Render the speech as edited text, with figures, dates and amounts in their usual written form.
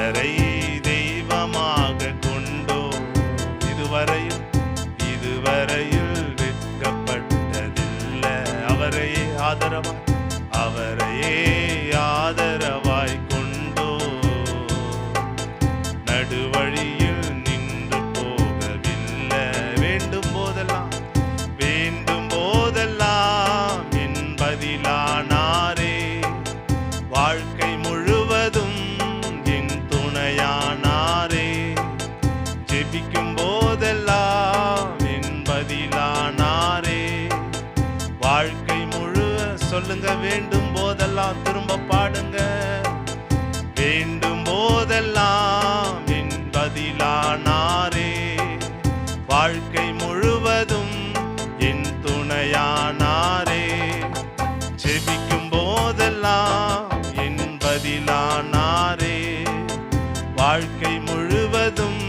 அவரை தெய்வமாக கொண்டோ இதுவரையில் வெட்கப்பட்டதில்லை. அவரையே ஆதரவாய் கொண்டோ நடுவழியில் நின்று போகவில்லை. வேண்டும் போதெல்லாம் என் பதிலானாரே. வாழ்க்கை முழுவதும் என் துணையானாரே. ஜெபிக்கும் போதெல்லாம் என் பதிலானாரே. வாழ்க்கை சொல்லுங்க, வேண்டும் போதெல்லாம் திரும்ப பாடுங்க. வேண்டும் போதெல்லாம் என் பதிலானாரே. வாழ்க்கை முழுவதும் என் துணையானாரே. ஜெபிக்கும் போதெல்லாம் என் பதிலானாரே. வாழ்க்கை முழுவதும்